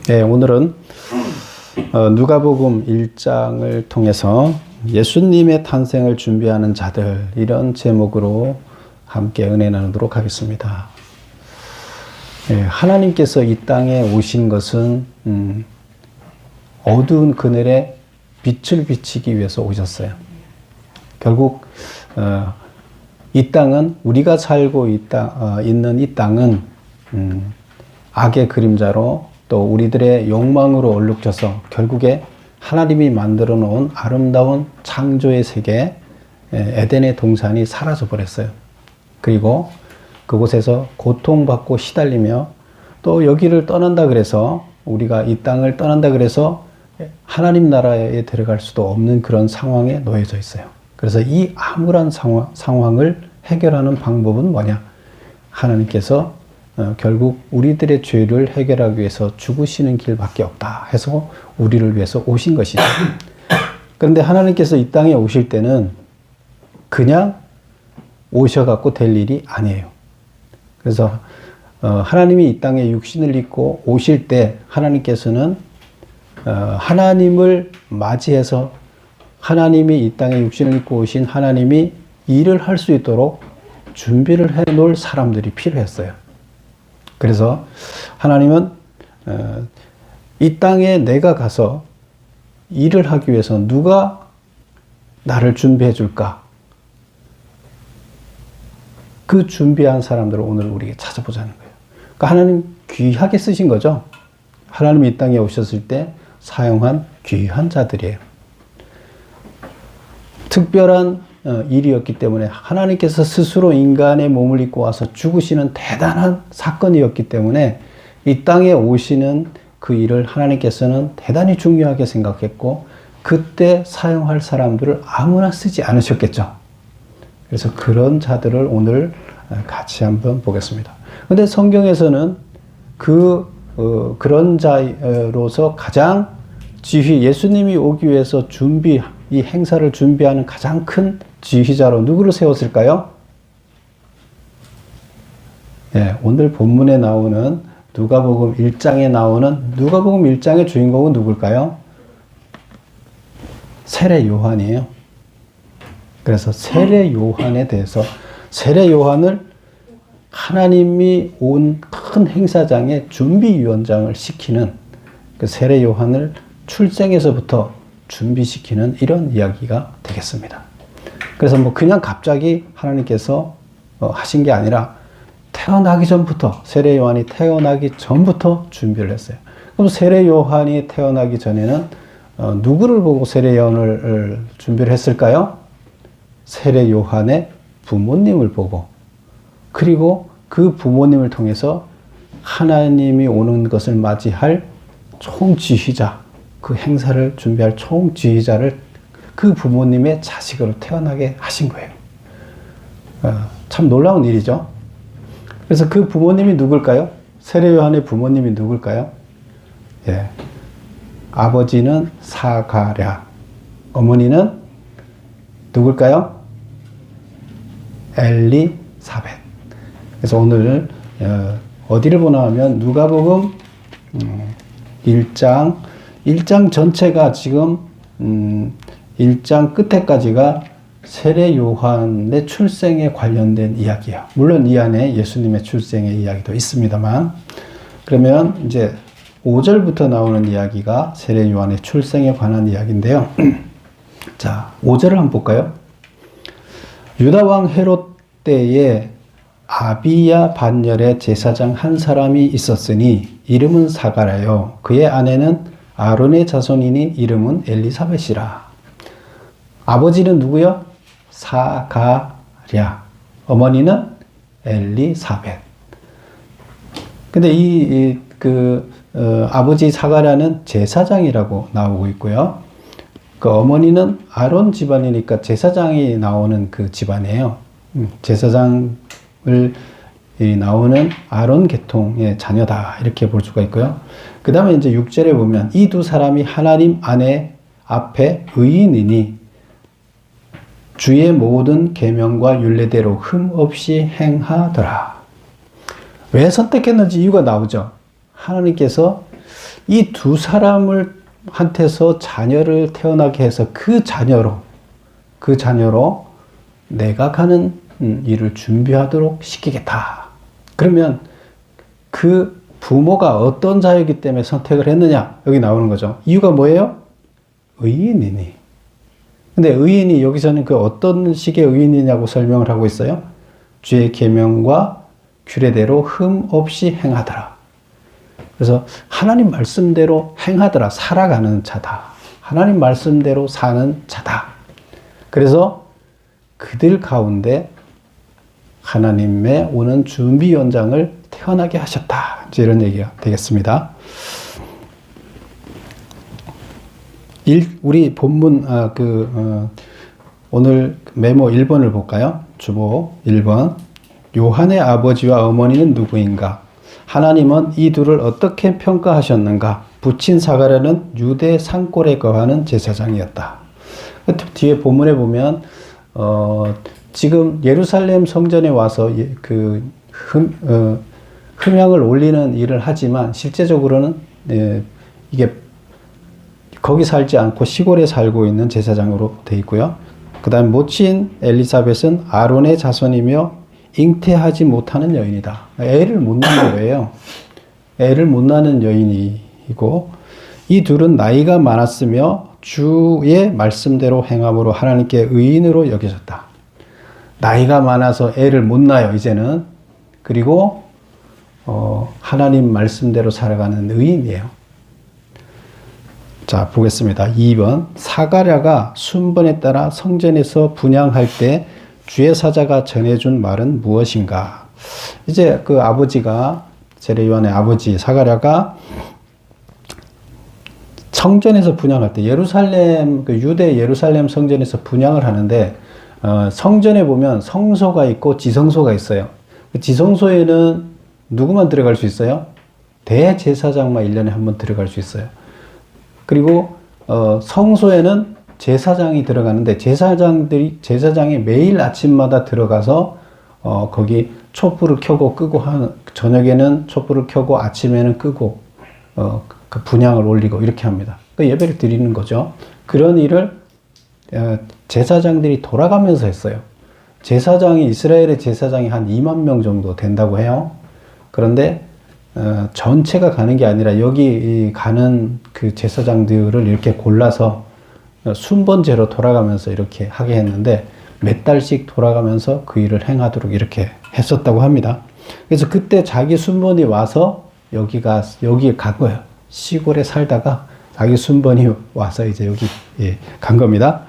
네, 오늘은 누가복음 1장을 통해서 예수님의 탄생을 준비하는 자들, 이런 제목으로 함께 은혜 나누도록 하겠습니다. 네, 하나님께서 이 땅에 오신 것은 어두운 그늘에 빛을 비치기 위해서 오셨어요. 결국 이 땅은, 우리가 살고 있는 이 땅은 악의 그림자로, 또 우리들의 욕망으로 얼룩져서 결국에 하나님이 만들어 놓은 아름다운 창조의 세계, 에덴의 동산이 사라져 버렸어요. 그리고 그곳에서 고통받고 시달리며, 또 여기를 떠난다 그래서, 우리가 이 땅을 떠난다 그래서 하나님 나라에 들어갈 수도 없는 그런 상황에 놓여져 있어요. 그래서 이 암울한 상황을 해결하는 방법은 뭐냐? 하나님께서 결국 우리들의 죄를 해결하기 위해서 죽으시는 길밖에 없다 해서 우리를 위해서 오신 것이죠. 그런데 하나님께서 이 땅에 오실 때는 그냥 오셔갖고 될 일이 아니에요. 그래서 하나님이 이 땅에 육신을 입고 오실 때 하나님께서는 하나님을 맞이해서, 하나님이 이 땅에 육신을 입고 오신 하나님이 일을 할 수 있도록 준비를 해 놓을 사람들이 필요했어요. 그래서 하나님은 이 땅에 내가 가서 일을 하기 위해서 누가 나를 준비해 줄까? 그 준비한 사람들을 오늘 우리에게 찾아보자는 거예요. 그러니까 하나님 귀하게 쓰신 거죠. 하나님이 이 땅에 오셨을 때 사용한 귀한 자들이에요. 특별한 일이었기 때문에, 하나님께서 스스로 인간의 몸을 입고 와서 죽으시는 대단한 사건이었기 때문에 이 땅에 오시는 그 일을 하나님께서는 대단히 중요하게 생각했고, 그때 사용할 사람들을 아무나 쓰지 않으셨겠죠. 그래서 그런 자들을 오늘 같이 한번 보겠습니다. 근데 성경에서는 그런 자로서 가장 예수님이 오기 위해서 이 행사를 준비하는 가장 큰 지휘자로 누구를 세웠을까요? 네, 오늘 본문에 나오는 누가복음 1장에 나오는 누가복음 1장의 주인공은 누굴까요? 세례 요한이에요. 그래서 세례 요한에 대해서, 세례 요한을 하나님이 온 큰 행사장의 준비위원장을 시키는, 그 세례 요한을 출생에서부터 준비시키는 이런 이야기가 되겠습니다. 그래서 그냥 갑자기 하나님께서 하신 게 아니라 태어나기 전부터, 세례 요한이 태어나기 전부터 준비를 했어요. 그럼 세례 요한이 태어나기 전에는 누구를 보고 세례 요한을 준비를 했을까요? 세례 요한의 부모님을 보고, 그리고 그 부모님을 통해서 하나님이 오는 것을 맞이할 총지휘자, 그 행사를 준비할 총지휘자를 그 부모님의 자식으로 태어나게 하신 거예요. 참 놀라운 일이죠. 그래서 그 부모님이 누굴까요? 세례 요한의 부모님이 누굴까요? 예. 아버지는 사가랴, 어머니는 누굴까요? 엘리사벳. 그래서 오늘 어디를 보나 하면 누가복음 1장 전체가 지금 1장 끝에까지가 세례 요한의 출생에 관련된 이야기예요. 물론 이 안에 예수님의 출생의 이야기도 있습니다만, 그러면 이제 5절부터 나오는 이야기가 세례 요한의 출생에 관한 이야기인데요. 자, 5절을 한번 볼까요? 유다 왕 헤롯 때에 아비야 반열의 제사장 한 사람이 있었으니 이름은 사가랴요. 그의 아내는 아론의 자손이니 이름은 엘리사벳이라. 아버지는 누구요? 사가랴. 어머니는 엘리사벳. 근데 아버지 사가랴는 제사장이라고 나오고 있고요. 그 어머니는 아론 집안이니까 제사장이 나오는 그 집안이에요. 제사장을 나오는 아론 계통의 자녀다, 이렇게 볼 수가 있고요. 그 다음에 이제 6절에 보면 이 두 사람이 하나님 앞에 의인이니 주의 모든 계명과 율례대로 흠 없이 행하더라. 왜 선택했는지 이유가 나오죠. 하나님께서 이 두 사람을 한테서 자녀를 태어나게 해서 그 자녀로 내가 가는 일을 준비하도록 시키겠다. 그러면 그 부모가 어떤 자이기 때문에 선택을 했느냐? 여기 나오는 거죠. 이유가 뭐예요? 의인이니. 근데 의인이 여기서는 그 어떤 식의 의인이냐고 설명을 하고 있어요. 주의 계명과 규례대로 흠 없이 행하더라. 그래서 하나님 말씀대로 행하더라. 살아가는 자다. 하나님 말씀대로 사는 자다. 그래서 그들 가운데 하나님의 오는 준비 연장을 태어나게 하셨다. 이런 얘기가 되겠습니다. 우리 본문 오늘 메모 1번을 볼까요? 주보 1번. 요한의 아버지와 어머니는 누구인가? 하나님은 이 둘을 어떻게 평가하셨는가? 붙인 사가랴는 유대 산골에 거하는 제사장이었다. 뒤에 본문에 보면 지금 예루살렘 성전에 와서 흠향을 올리는 일을 하지만 실제적으로는 이게 거기 살지 않고 시골에 살고 있는 제사장으로 되어 있고요. 그 다음 모친 엘리사벳은 아론의 자손이며 잉태하지 못하는 여인이다. 애를 못 낳는 거예요. 애를 못 낳는 여인이고, 이 둘은 나이가 많았으며 주의 말씀대로 행함으로 하나님께 의인으로 여겨졌다. 나이가 많아서 애를 못 낳아요, 이제는. 그리고 하나님 말씀대로 살아가는 의인이에요. 자, 보겠습니다. 2번. 사가랴가 순번에 따라 성전에서 분향할 때 주의 사자가 전해준 말은 무엇인가? 이제 그 아버지가, 세례 요한의 아버지 사가랴가 성전에서 분향할 때, 유대 예루살렘 성전에서 분향을 하는데, 성전에 보면 성소가 있고 지성소가 있어요. 지성소에는 누구만 들어갈 수 있어요? 대제사장만 1년에 한 번 들어갈 수 있어요. 그리고 성소에는 제사장이 들어가는데 제사장이 매일 아침마다 들어가서 거기 촛불을 켜고 끄고 저녁에는 촛불을 켜고 아침에는 끄고 그 분향을 올리고 이렇게 합니다. 그 예배를 드리는 거죠. 그런 일을 제사장들이 돌아가면서 했어요. 이스라엘의 제사장이 한 2만 명 정도 된다고 해요. 그런데 전체가 가는 게 아니라 여기 가는 그 제사장들을 이렇게 골라서 순번제로 돌아가면서 이렇게 하게 했는데 몇 달씩 돌아가면서 그 일을 행하도록 이렇게 했었다고 합니다. 그래서 그때 자기 순번이 와서 여기에 간 거예요. 시골에 살다가 자기 순번이 와서 이제 여기 간 겁니다.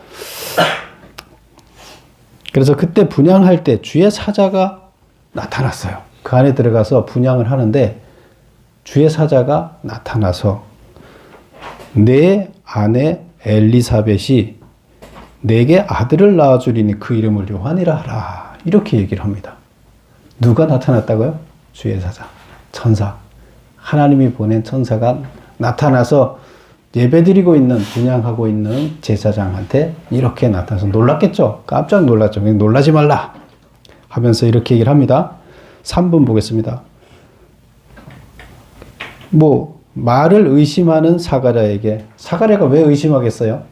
그래서 그때 분향할 때 주의 사자가 나타났어요. 그 안에 들어가서 분향을 하는데 주의 사자가 나타나서 내 아내 엘리사벳이 내게 아들을 낳아주리니 그 이름을 요한이라 하라. 이렇게 얘기를 합니다. 누가 나타났다고요? 주의 사자, 천사. 하나님이 보낸 천사가 나타나서 예배드리고 있는, 분향하고 있는 제사장한테 이렇게 나타나서 놀랐겠죠? 깜짝 놀랐죠. 놀라지 말라 하면서 이렇게 얘기를 합니다. 3번 보겠습니다. 말을 의심하는 사가랴에게, 사가랴가 왜 의심하겠어요?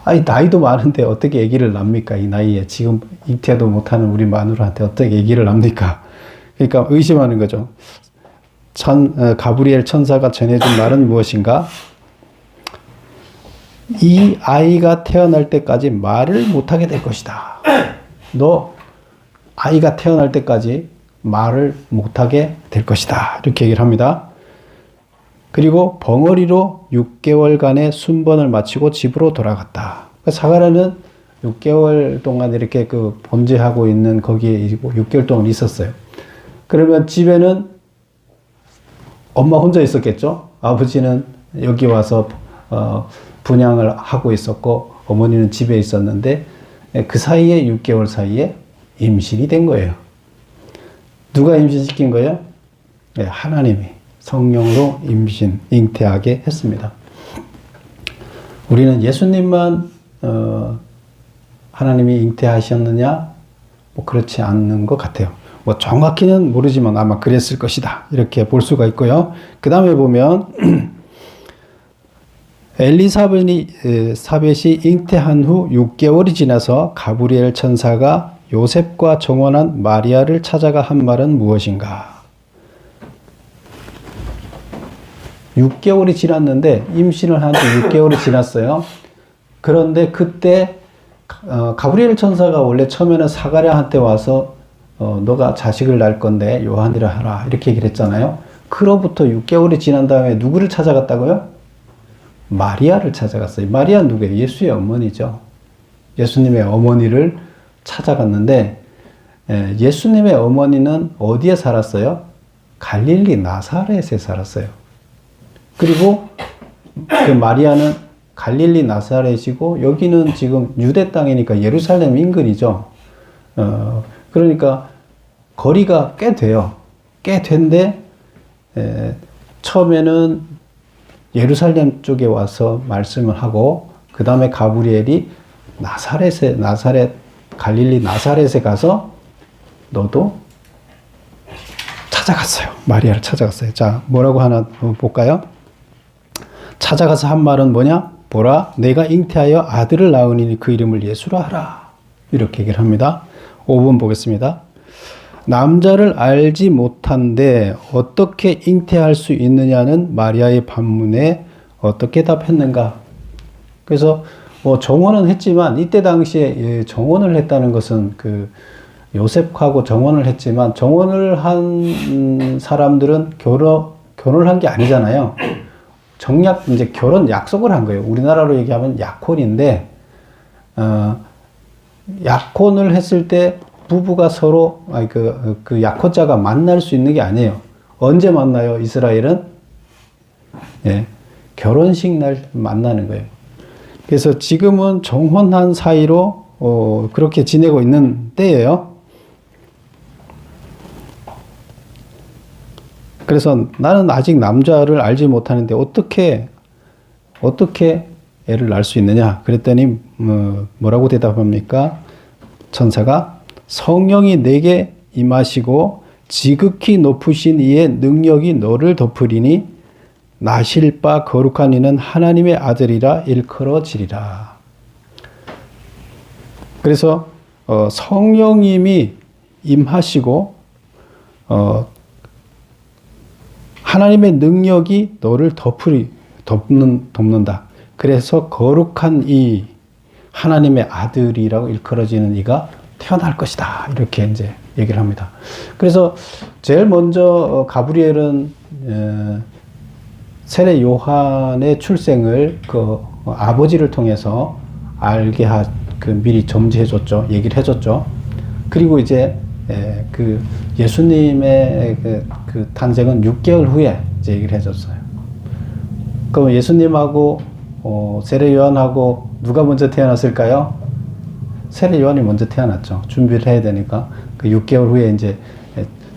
아니, 나이도 많은데 어떻게 아기를 낳습니까? 이 나이에 지금 잉태도 못하는 우리 마누라한테 어떻게 아기를 낳습니까? 그러니까 의심하는 거죠. 가브리엘 천사가 전해준 말은 무엇인가? 이 아이가 태어날 때까지 말을 못하게 될 것이다. 너 아이가 태어날 때까지 말을 못하게 될 것이다. 이렇게 얘기를 합니다. 그리고 벙어리로 6개월간의 순번을 마치고 집으로 돌아갔다. 사가랴는 6개월 동안 이렇게 번제하고 있는 거기에 6개월 동안 있었어요. 그러면 집에는 엄마 혼자 있었겠죠? 아버지는 여기 와서 분향을 하고 있었고 어머니는 집에 있었는데 그 사이에 6개월 사이에 임신이 된 거예요. 누가 임신시킨 거예요? 네, 하나님이 성령으로 잉태하게 했습니다. 우리는 예수님만 하나님이 잉태하셨느냐? 그렇지 않는 것 같아요. 뭐 정확히는 모르지만 아마 그랬을 것이다. 이렇게 볼 수가 있고요. 그 다음에 보면 엘리사벳이 잉태한 후 6개월이 지나서 가브리엘 천사가 요셉과 정혼한 마리아를 찾아가 한 말은 무엇인가? 6개월이 지났는데 임신을 한 지 6개월이 지났어요. 그런데 그때 가브리엘 천사가 원래 처음에는 사가랴한테 와서 너가 자식을 낳을 건데 요한이라 하라 이렇게 얘기를 했잖아요. 그로부터 6개월이 지난 다음에 누구를 찾아갔다고요? 마리아를 찾아갔어요. 마리아는 누구예요? 예수의 어머니죠. 예수님의 어머니를 찾아갔는데 예수님의 어머니는 어디에 살았어요? 갈릴리 나사렛에 살았어요. 그리고 그 마리아는 갈릴리 나사렛이고 여기는 지금 유대 땅이니까 예루살렘 인근이죠. 그러니까 거리가 꽤 돼요. 꽤 된데 처음에는 예루살렘 쪽에 와서 말씀을 하고 그 다음에 가브리엘이 갈릴리 나사렛에 가서 너도 찾아갔어요. 마리아를 찾아갔어요. 자, 뭐라고 하나 볼까요? 찾아가서 한 말은 뭐냐? 보라, 내가 잉태하여 아들을 낳으니 그 이름을 예수라 하라. 이렇게 얘기를 합니다. 5번 보겠습니다. 남자를 알지 못한데 어떻게 잉태할 수 있느냐는 마리아의 반문에 어떻게 답했는가? 그래서 뭐 정혼은 했지만 이때 당시에 정혼을 했다는 것은 그 요셉하고 정혼을 했지만 정혼을 한 사람들은 결혼을 한 게 아니잖아요. 이제 결혼 약속을 한 거예요. 우리나라로 얘기하면 약혼인데 약혼을 했을 때 부부가 서로 그 약혼자가 만날 수 있는 게 아니에요. 언제 만나요? 이스라엘은 결혼식 날 만나는 거예요. 그래서 지금은 정혼한 사이로 그렇게 지내고 있는 때예요. 그래서 나는 아직 남자를 알지 못하는데 어떻게 애를 낳을 수 있느냐? 그랬더니 뭐라고 대답합니까? 천사가 성령이 내게 임하시고 지극히 높으신 이의 능력이 너를 덮으리니 나실 바 거룩한 이는 하나님의 아들이라 일컬어지리라. 그래서 성령님이 임하시고 하나님의 능력이 너를 덮는다. 그래서 거룩한 이 하나님의 아들이라고 일컬어지는 이가 태어날 것이다. 이렇게 이제 얘기를 합니다. 그래서 제일 먼저 가브리엘은 세례 요한의 출생을 그 아버지를 통해서 알게 미리 점지해 줬죠. 얘기를 해줬죠. 그리고 이제 그 예수님의 그 탄생은 6개월 후에 이제 얘기를 해줬어요. 그럼 예수님하고 세례 요한하고 누가 먼저 태어났을까요? 세례 요한이 먼저 태어났죠. 준비를 해야 되니까 그 6개월 후에 이제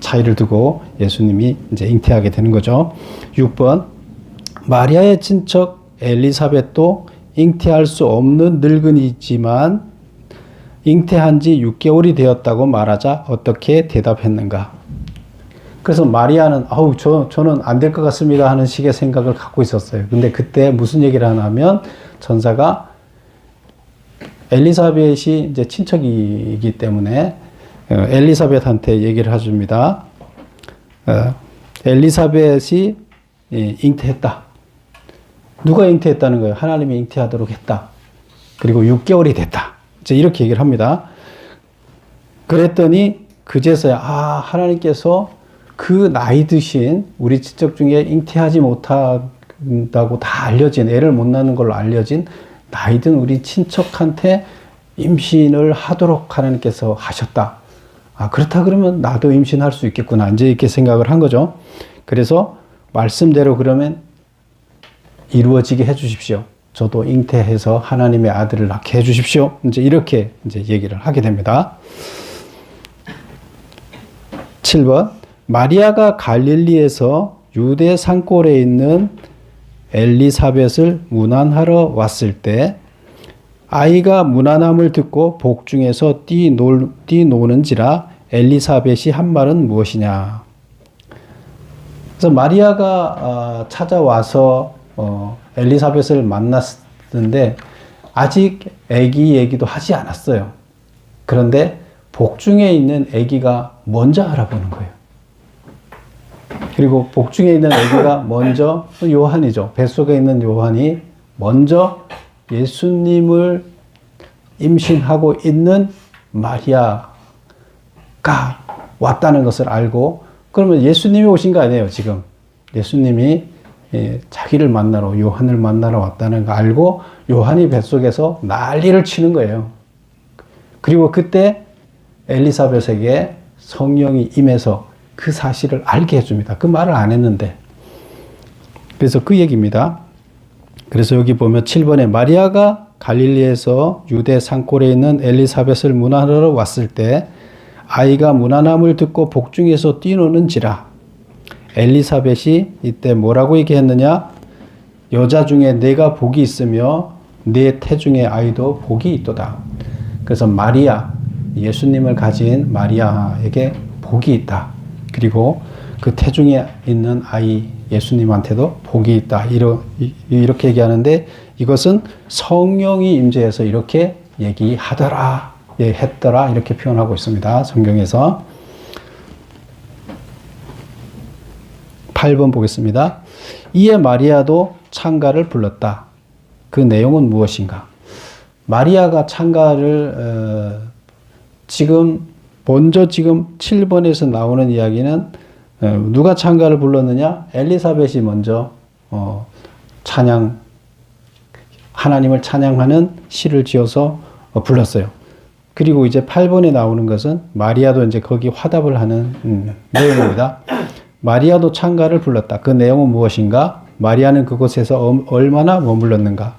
차이를 두고 예수님이 이제 잉태하게 되는 거죠. 6번 마리아의 친척 엘리사벳도 잉태할 수 없는 늙은이지만 잉태한 지 6개월이 되었다고 말하자 어떻게 대답했는가? 그래서 마리아는 저는 안 될 것 같습니다 하는 식의 생각을 갖고 있었어요. 근데 그때 무슨 얘기를 하냐면 천사가 엘리사벳이 이제 친척이기 때문에 엘리사벳한테 얘기를 해줍니다. 엘리사벳이 잉태했다. 누가 잉태했다는 거예요? 하나님이 잉태하도록 했다. 그리고 6개월이 됐다. 이제 이렇게 얘기를 합니다. 그랬더니 그제서야 하나님께서 그 나이 드신 우리 친척 중에 잉태하지 못한다고 다 알려진, 애를 못 낳는 걸로 알려진 나이 든 우리 친척한테 임신을 하도록 하나님께서 하셨다. 그렇다 그러면 나도 임신할 수 있겠구나. 이제 이렇게 생각을 한 거죠. 그래서 말씀대로 그러면 이루어지게 해 주십시오. 저도 잉태해서 하나님의 아들을 낳게 해 주십시오. 이제 이렇게 이제 얘기를 하게 됩니다. 7번. 마리아가 갈릴리에서 유대 산골에 있는 엘리사벳을 문안하러 왔을 때 아이가 문안함을 듣고 복중에서 뛰노는지라 엘리사벳이 한 말은 무엇이냐. 그래서 마리아가 찾아와서 엘리사벳을 만났는데 아직 아기 얘기도 하지 않았어요. 그런데 복중에 있는 아기가 먼저 알아보는 거예요. 그리고 복중에 있는 아기가 먼저 요한이죠. 뱃속에 있는 요한이 먼저 예수님을 임신하고 있는 마리아가 왔다는 것을 알고, 그러면 예수님이 오신 거 아니에요, 지금. 예수님이 자기를 만나러, 요한을 만나러 왔다는 거 알고 요한이 뱃속에서 난리를 치는 거예요. 그리고 그때 엘리사벳에게 성령이 임해서 그 사실을 알게 해줍니다. 그 말을 안 했는데. 그래서 그 얘기입니다. 그래서 여기 보면 7번에 마리아가 갈릴리에서 유대 산골에 있는 엘리사벳을 문안하러 왔을 때 아이가 문안함을 듣고 복중에서 뛰노는지라. 엘리사벳이 이때 뭐라고 얘기했느냐? 여자 중에 내가 복이 있으며 내 태중의 아이도 복이 있도다. 그래서 마리아, 예수님을 가진 마리아에게 복이 있다. 그리고 그 태중에 있는 아이 예수님한테도 복이 있다. 이렇게 얘기하는데 이것은 성령이 임재해서 이렇게 얘기하더라, 했더라 이렇게 표현하고 있습니다. 성경에서. 8번 보겠습니다. 이에 마리아도 찬가를 불렀다. 그 내용은 무엇인가? 마리아가 찬가를 지금 7번에서 나오는 이야기는 누가 찬가를 불렀느냐? 엘리사벳이 먼저 하나님을 찬양하는 시를 지어서 불렀어요. 그리고 이제 8번에 나오는 것은 마리아도 이제 거기 화답을 하는 내용입니다. 마리아도 찬가를 불렀다. 그 내용은 무엇인가? 마리아는 그곳에서 얼마나 머물렀는가?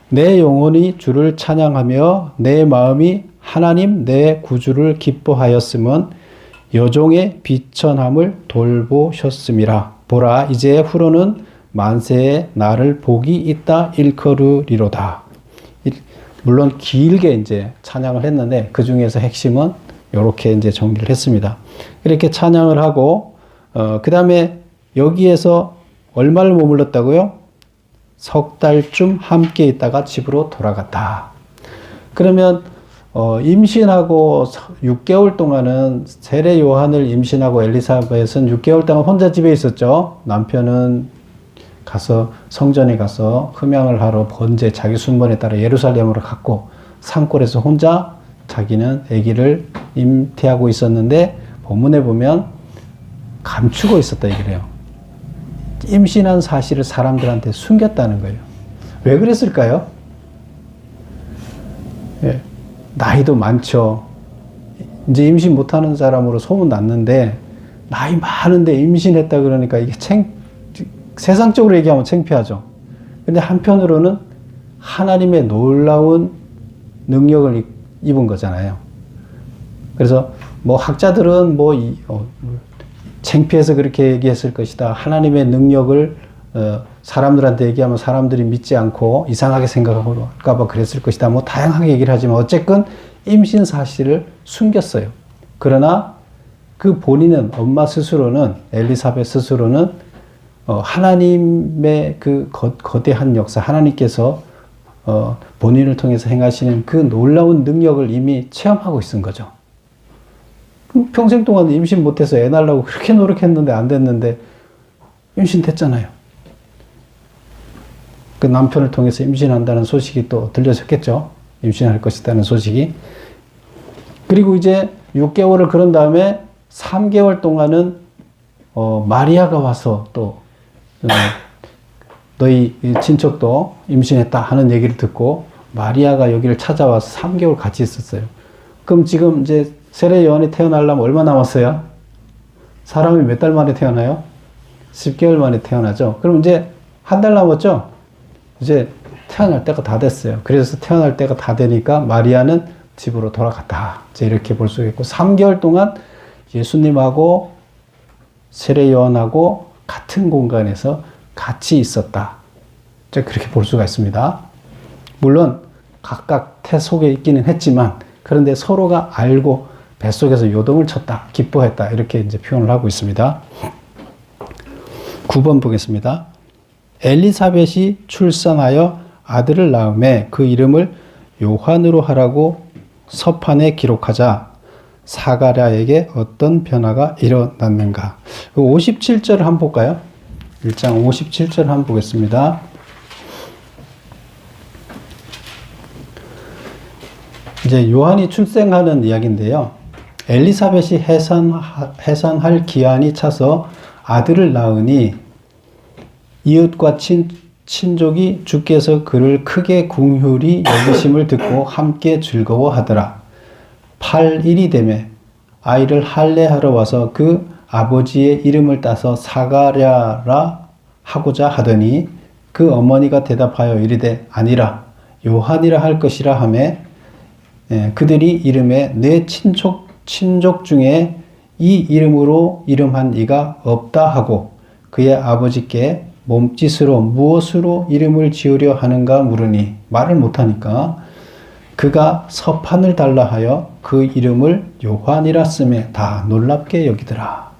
내 영혼이 주를 찬양하며 내 마음이 하나님 내 구주를 기뻐하였음은 여종의 비천함을 돌보셨음이라. 보라, 이제 후로는 만세에 나를 복이 있다 일컬으리로다. 물론 길게 이제 찬양을 했는데 그 중에서 핵심은 이렇게 이제 정리를 했습니다. 이렇게 찬양을 하고 그 다음에 여기에서 얼마를 머물렀다고요? 석 달쯤 함께 있다가 집으로 돌아갔다. 그러면 임신하고 6개월 동안은 세례 요한을 임신하고 엘리사벳은 6개월 동안 혼자 집에 있었죠. 남편은 가서 성전에 가서 흠양을 하러 번제 자기 순번에 따라 예루살렘으로 갔고 산골에서 혼자 자기는 아기를 잉태하고 있었는데 본문에 보면 감추고 있었다 얘기를 해요. 임신한 사실을 사람들한테 숨겼다는 거예요. 왜 그랬을까요? 예, 나이도 많죠. 이제 임신 못하는 사람으로 소문 났는데 나이 많은데 임신했다 그러니까 이게 세상적으로 얘기하면 창피하죠. 근데 한편으로는 하나님의 놀라운 능력을 입은 거잖아요. 그래서 뭐 학자들은 창피해서 그렇게 얘기했을 것이다. 하나님의 능력을 사람들한테 얘기하면 사람들이 믿지 않고 이상하게 생각할까 봐 그랬을 것이다. 뭐 다양하게 얘기를 하지만 어쨌건 임신 사실을 숨겼어요. 그러나 그 본인은 엄마 스스로는 엘리사벳 스스로는 하나님의 그 거대한 역사, 하나님께서 본인을 통해서 행하시는 그 놀라운 능력을 이미 체험하고 있은 거죠. 평생 동안 임신 못해서 애 낳으려고 그렇게 노력했는데 안 됐는데 임신됐잖아요. 그 남편을 통해서 임신한다는 소식이 또 들려졌겠죠. 임신할 것이라는 소식이. 그리고 이제 6개월을 그런 다음에 3개월 동안은 마리아가 와서 또 너희 친척도 임신했다 하는 얘기를 듣고 마리아가 여기를 찾아와서 3개월 같이 있었어요. 그럼 지금 이제 세례 요한이 태어나려면 얼마 남았어요? 사람이 몇 달 만에 태어나요? 10개월 만에 태어나죠. 그럼 이제 한 달 남았죠? 이제 태어날 때가 다 됐어요. 그래서 태어날 때가 다 되니까 마리아는 집으로 돌아갔다. 이제 이렇게 볼 수 있고 3개월 동안 예수님하고 세례 요한하고 같은 공간에서 같이 있었다. 이제 그렇게 볼 수가 있습니다. 물론 각각 태 속에 있기는 했지만 그런데 서로가 알고 뱃속에서 요동을 쳤다, 기뻐했다 이렇게 이제 표현을 하고 있습니다. 9번 보겠습니다. 엘리사벳이 출산하여 아들을 낳음에 그 이름을 요한으로 하라고 서판에 기록하자 사가랴에게 어떤 변화가 일어났는가. 57절을 한번 볼까요? 1장 57절 한번 보겠습니다. 이제 요한이 출생하는 이야기인데요. 엘리사벳이 해산할 기한이 차서 아들을 낳으니 이웃과 친족이 주께서 그를 크게 긍휼히 여기심을 듣고 함께 즐거워하더라. 8일이 되매 아이를 할례하러 와서 그 아버지의 이름을 따서 사가랴라 하고자 하더니 그 어머니가 대답하여 이르되 아니라 요한이라 할 것이라 하매 그들이 이름에 내 친족 중에 이 이름으로 이름한 이가 없다 하고 그의 아버지께 몸짓으로 무엇으로 이름을 지으려 하는가 물으니 말을 못하니까 그가 서판을 달라 하여 그 이름을 요한이라 쓰매 다 놀랍게 여기더라.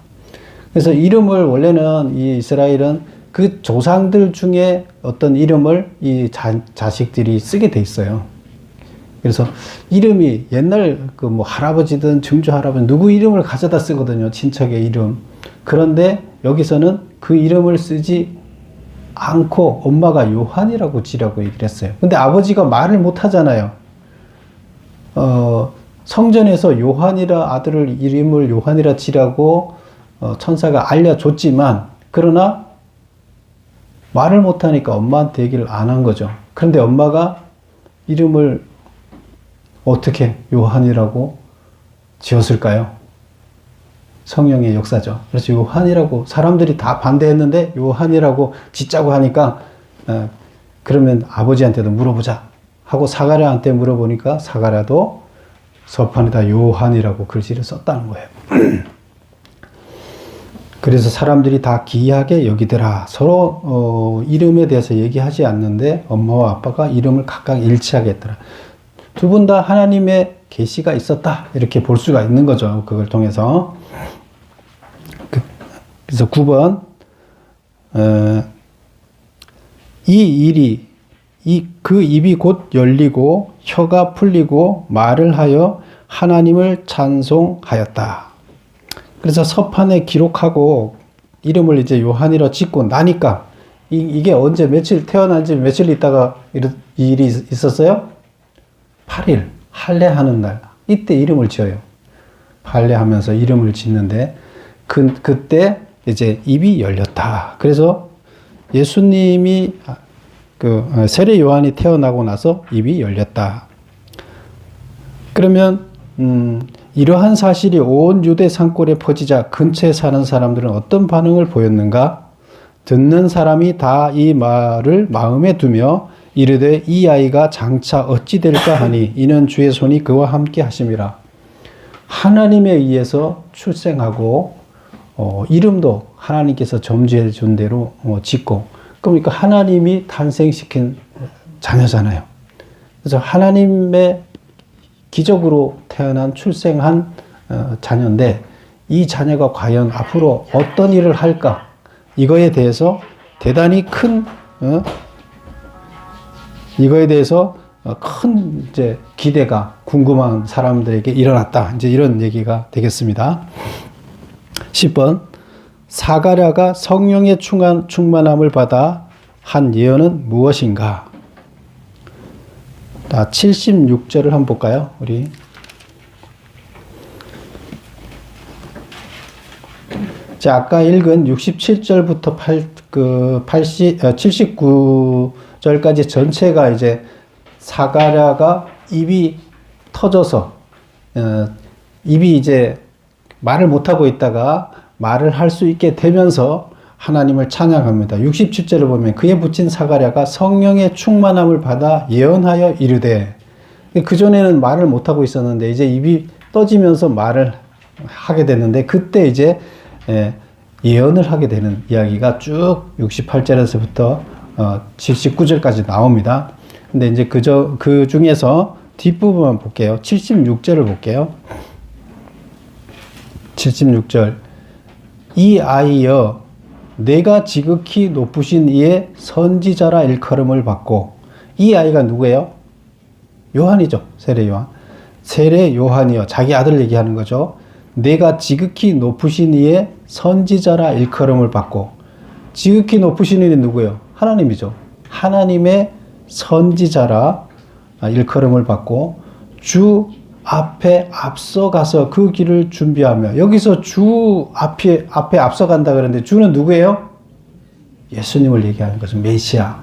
그래서 이름을 원래는 이 이스라엘은 그 조상들 중에 어떤 이름을 이 자식들이 쓰게 돼 있어요. 그래서 이름이 옛날 그 뭐 할아버지든 증조 할아버지 누구 이름을 가져다 쓰거든요. 친척의 이름. 그런데 여기서는 그 이름을 쓰지 않고 엄마가 요한이라고 지라고 얘기를 했어요. 근데 아버지가 말을 못 하잖아요. 성전에서 요한이라 아들을 이름을 요한이라 지라고 천사가 알려줬지만 그러나 말을 못하니까 엄마한테 얘기를 안 한 거죠. 그런데 엄마가 이름을 어떻게 요한이라고 지었을까요? 성령의 역사죠. 그래서 요한이라고 사람들이 다 반대했는데 요한이라고 짓자고 하니까 그러면 아버지한테도 물어보자 하고 사가랴한테 물어보니까 사가랴도 서판에다 요한이라고 글씨를 썼다는 거예요. 그래서 사람들이 다 기이하게 여기더라. 서로 이름에 대해서 얘기하지 않는데 엄마와 아빠가 이름을 각각 일치하게 했더라. 두 분 다 하나님의 계시가 있었다 이렇게 볼 수가 있는 거죠. 그걸 통해서. 그래서 9번 이 일이 그 입이 곧 열리고 혀가 풀리고 말을 하여 하나님을 찬송하였다. 그래서 서판에 기록하고 이름을 이제 요한이라 짓고 나니까 이게 언제 며칠 태어난 지 며칠 있다가 이 일이 있었어요? 8일 할례하는 날 이때 이름을 지어요. 할례하면서 이름을 짓는데 그때 이제 입이 열렸다. 그래서 예수님이 그 세례 요한이 태어나고 나서 입이 열렸다. 그러면 이러한 사실이 온 유대 산골에 퍼지자 근처에 사는 사람들은 어떤 반응을 보였는가? 듣는 사람이 다 이 말을 마음에 두며 이르되 이 아이가 장차 어찌 될까 하니 이는 주의 손이 그와 함께 하심이라. 하나님에 의해서 출생하고 이름도 하나님께서 점지해 준 대로 짓고 그러니까 하나님이 탄생시킨 자녀잖아요. 그래서 하나님의 기적으로 태어난 출생한 자녀인데 이 자녀가 과연 앞으로 어떤 일을 할까? 이거에 대해서 대단히 큰 이거에 대해서 큰 이제 기대가 궁금한 사람들에게 일어났다. 이제 이런 얘기가 되겠습니다. 10번 사가랴가 성령의 충만함을 받아 한 예언은 무엇인가? 자, 76절을 한번 볼까요? 우리 자, 아까 읽은 67절부터 79절까지 전체가 이제 사가랴가 입이 터져서 입이 이제 말을 못하고 있다가 말을 할 수 있게 되면서 하나님을 찬양합니다. 67절을 보면 그에 붙인 사가랴가 성령의 충만함을 받아 예언하여 이르되 그전에는 말을 못하고 있었는데 이제 입이 떠지면서 말을 하게 됐는데 그때 이제 예언을 하게 되는 이야기가 쭉 68절에서부터 79절까지 나옵니다. 근데 이제 그 중에서 뒷부분만 볼게요. 76절을 볼게요. 76절 이 아이여 내가 지극히 높으신 이의 선지자라 일컬음을 받고 이 아이가 누구예요? 요한이죠. 세례 요한. 세례 요한이여 자기 아들 얘기하는 거죠. 내가 지극히 높으신 이의 선지자라 일컬음을 받고 지극히 높으신 이는 누구예요? 하나님이죠. 하나님의 선지자라 일컬음을 받고 주 앞에 앞서가서 그 길을 준비하며 여기서 주 앞에 앞서간다 그러는데 주는 누구예요? 예수님을 얘기하는 것은 메시아.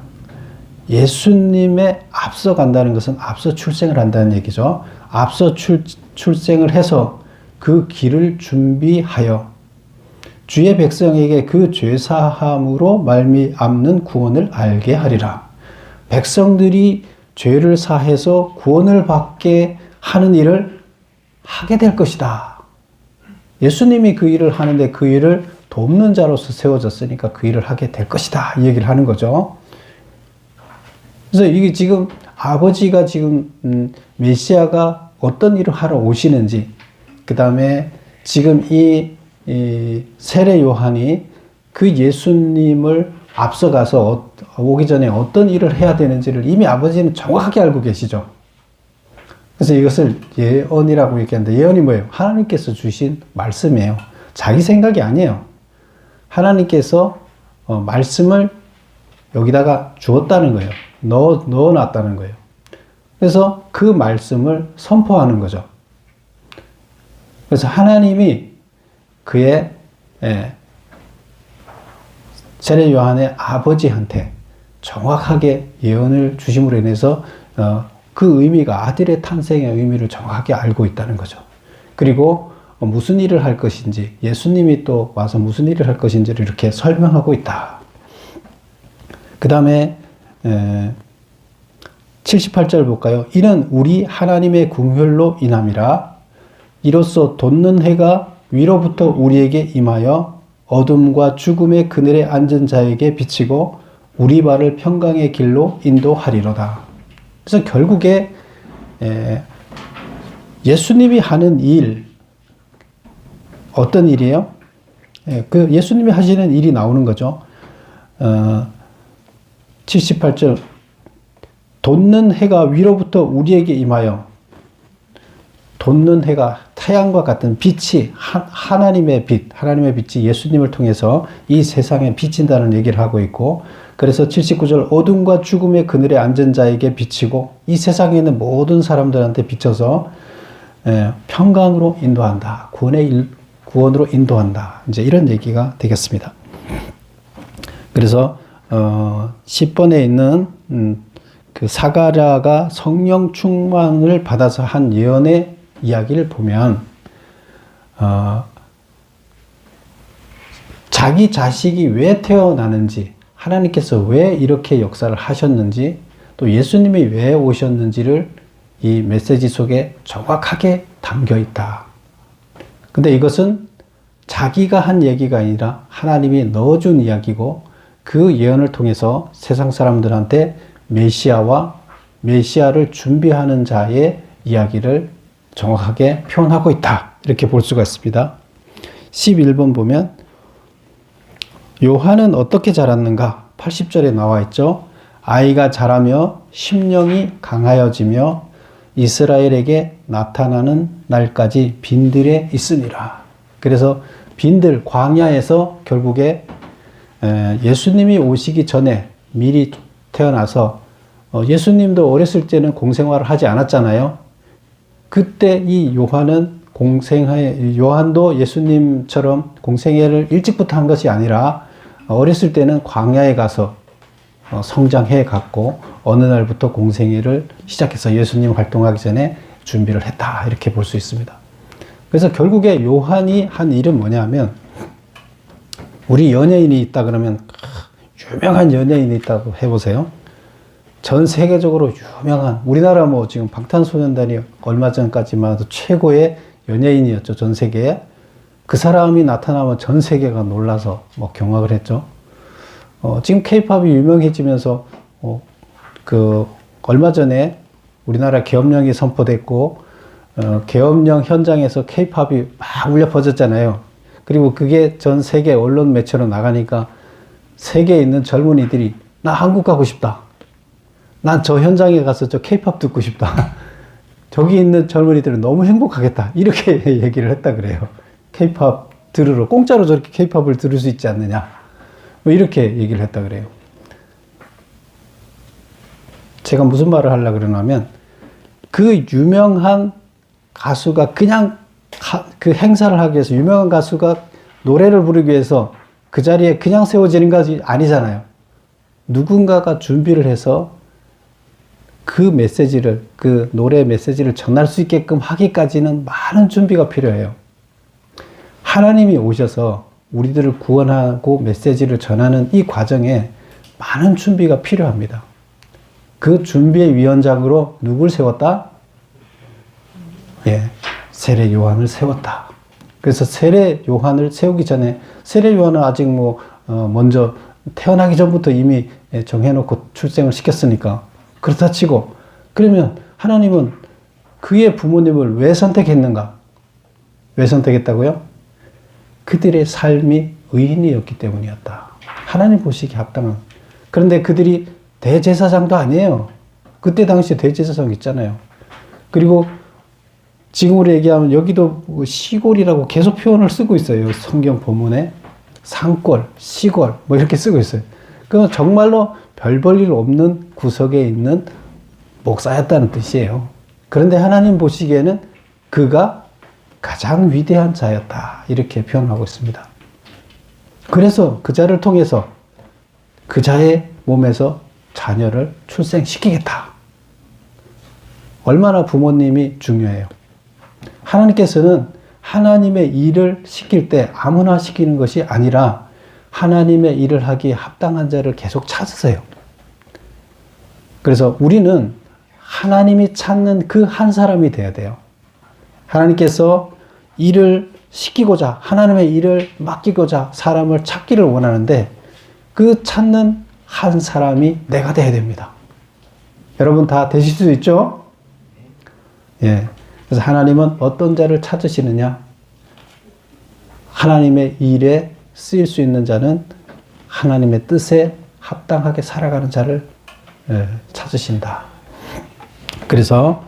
예수님의 앞서간다는 것은 앞서 출생을 한다는 얘기죠. 앞서 출생을 해서 그 길을 준비하여 주의 백성에게 그 죄사함으로 말미암는 구원을 알게 하리라. 백성들이 죄를 사해서 구원을 받게 하는 일을 하게 될 것이다. 예수님이 그 일을 하는데 그 일을 돕는 자로서 세워졌으니까 그 일을 하게 될 것이다. 이 얘기를 하는 거죠. 그래서 이게 지금 아버지가 지금 메시아가 어떤 일을 하러 오시는지, 그 다음에 지금 이 세례 요한이 그 예수님을 앞서가서 오기 전에 어떤 일을 해야 되는지를 이미 아버지는 정확하게 알고 계시죠. 그래서 이것을 예언이라고 얘기하는데 예언이 뭐예요? 하나님께서 주신 말씀이에요. 자기 생각이 아니에요. 하나님께서 말씀을 여기다가 주었다는 거예요. 넣어놨다는 거예요. 그래서 그 말씀을 선포하는 거죠. 그래서 하나님이 그의 세례 요한의 아버지한테 정확하게 예언을 주심으로 인해서 그 의미가 아들의 탄생의 의미를 정확하게 알고 있다는 거죠. 그리고 무슨 일을 할 것인지 예수님이 또 와서 무슨 일을 할 것인지를 이렇게 설명하고 있다. 그 다음에 78절 볼까요? 이는 우리 하나님의 긍휼로 인함이라. 이로써 돋는 해가 위로부터 우리에게 임하여 어둠과 죽음의 그늘에 앉은 자에게 비치고 우리 발을 평강의 길로 인도하리로다. 그래서 결국에 예수님이 하는 일, 어떤 일이에요? 그 예수님이 하시는 일이 나오는 거죠. 78절 돋는 해가 위로부터 우리에게 임하여. 돋는 해가 태양과 같은 빛이 하나님의 빛, 하나님의 빛이 예수님을 통해서 이 세상에 비친다는 얘기를 하고 있고, 그래서 79절 어둠과 죽음의 그늘에 앉은 자에게 비치고 이 세상에 있는 모든 사람들한테 비춰서 평강으로 인도한다. 구원으로 인도한다. 이제 이런 얘기가 되겠습니다. 그래서 10번에 있는 그 사가랴가 성령 충만을 받아서 한 예언의 이야기를 보면 자기 자식이 왜 태어나는지, 하나님께서 왜 이렇게 역사를 하셨는지, 또 예수님이 왜 오셨는지를 이 메시지 속에 정확하게 담겨 있다. 근데 이것은 자기가 한 얘기가 아니라 하나님이 넣어준 이야기고, 그 예언을 통해서 세상 사람들한테 메시아와 메시아를 준비하는 자의 이야기를 정확하게 표현하고 있다. 이렇게 볼 수가 있습니다. 11번 보면 요한은 어떻게 자랐는가? 80절에 나와 있죠. 아이가 자라며 심령이 강하여지며 이스라엘에게 나타나는 날까지 빈들에 있으니라. 그래서 빈들, 광야에서 결국에 예수님이 오시기 전에 미리 태어나서 예수님도 어렸을 때는 공생활을 하지 않았잖아요. 그때 이 요한은 요한도 예수님처럼 공생애를 일찍부터 한 것이 아니라 어렸을 때는 광야에 가서 성장해 갔고 어느 날부터 공생애를 시작해서 예수님 활동하기 전에 준비를 했다. 이렇게 볼 수 있습니다. 그래서 결국에 요한이 한 일은 뭐냐면, 우리 연예인이 있다 그러면 유명한 연예인이 있다고 해보세요. 전 세계적으로 유명한, 우리나라 뭐 지금 방탄소년단이 얼마 전까지만 해도 최고의 연예인이었죠. 전 세계에. 그 사람이 나타나면 전 세계가 놀라서 뭐 경악을 했죠. 지금 케이팝이 유명해지면서 얼마 전에 우리나라 계엄령이 선포됐고 계엄령 현장에서 케이팝이 막 울려 퍼졌잖아요. 그리고 그게 전 세계 언론 매체로 나가니까 세계에 있는 젊은이들이 나 한국 가고 싶다. 난 저 현장에 가서 저 케이팝 듣고 싶다. 저기 있는 젊은이들은 너무 행복하겠다. 이렇게 얘기를 했다 그래요. 케이팝 들으러 공짜로 저렇게 케이팝을 들을 수 있지 않느냐. 뭐 이렇게 얘기를 했다 그래요. 제가 무슨 말을 하려고 그러냐면 그 유명한 가수가 그냥 그 행사를 하기 위해서 유명한 가수가 노래를 부르기 위해서 그 자리에 그냥 세워지는 것이 아니잖아요. 누군가가 준비를 해서 그 메시지를, 그 노래 메시지를 전할 수 있게끔 하기까지는 많은 준비가 필요해요. 하나님이 오셔서 우리들을 구원하고 메시지를 전하는 이 과정에 많은 준비가 필요합니다. 그 준비의 위원장으로 누굴 세웠다? 예, 세례 요한을 세웠다. 그래서 세례 요한을 세우기 전에 세례 요한은 아직 먼저 태어나기 전부터 이미 정해놓고 출생을 시켰으니까 그렇다 치고 그러면 하나님은 그의 부모님을 왜 선택했는가? 왜 선택했다고요? 그들의 삶이 의인이었기 때문이었다. 하나님 보시기에 합당한. 그런데 그들이 대제사장도 아니에요. 그때 당시에 대제사장 있잖아요. 그리고 지금으로 얘기하면 여기도 시골이라고 계속 표현을 쓰고 있어요. 성경 본문에 산골, 시골 뭐 이렇게 쓰고 있어요. 그건 정말로 별 볼 일 없는 구석에 있는 목사였다는 뜻이에요. 그런데 하나님 보시기에는 그가 가장 위대한 자였다. 이렇게 표현하고 있습니다. 그래서 그 자를 통해서 그 자의 몸에서 자녀를 출생시키겠다. 얼마나 부모님이 중요해요. 하나님께서는 하나님의 일을 시킬 때 아무나 시키는 것이 아니라 하나님의 일을 하기에 합당한 자를 계속 찾으세요. 그래서 우리는 하나님이 찾는 그 한 사람이 되어야 돼요. 하나님께서 일을 시키고자, 하나님의 일을 맡기고자 사람을 찾기를 원하는데 그 찾는 한 사람이 내가 되어야 됩니다. 여러분 다 되실 수 있죠? 예. 그래서 하나님은 어떤 자를 찾으시느냐? 하나님의 일에 쓰일 수 있는 자는 하나님의 뜻에 합당하게 살아가는 자를 찾으신다. 그래서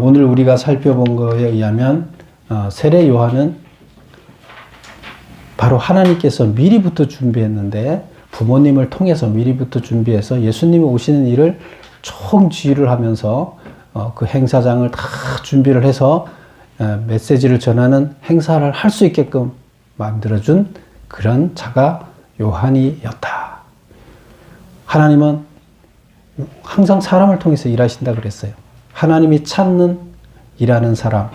오늘 우리가 살펴본 것에 의하면 세례 요한은 바로 하나님께서 미리부터 준비했는데 부모님을 통해서 미리부터 준비해서 예수님이 오시는 일을 총지휘를 하면서 그 행사장을 다 준비를 해서 메시지를 전하는 행사를 할 수 있게끔 만들어준 그런 자가 요한이었다. 하나님은 항상 사람을 통해서 일하신다 그랬어요. 하나님이 찾는 일하는 사람,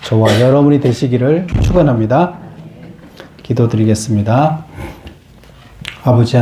저와 여러분이 되시기를 축원합니다. 기도드리겠습니다. 아버지 하나님,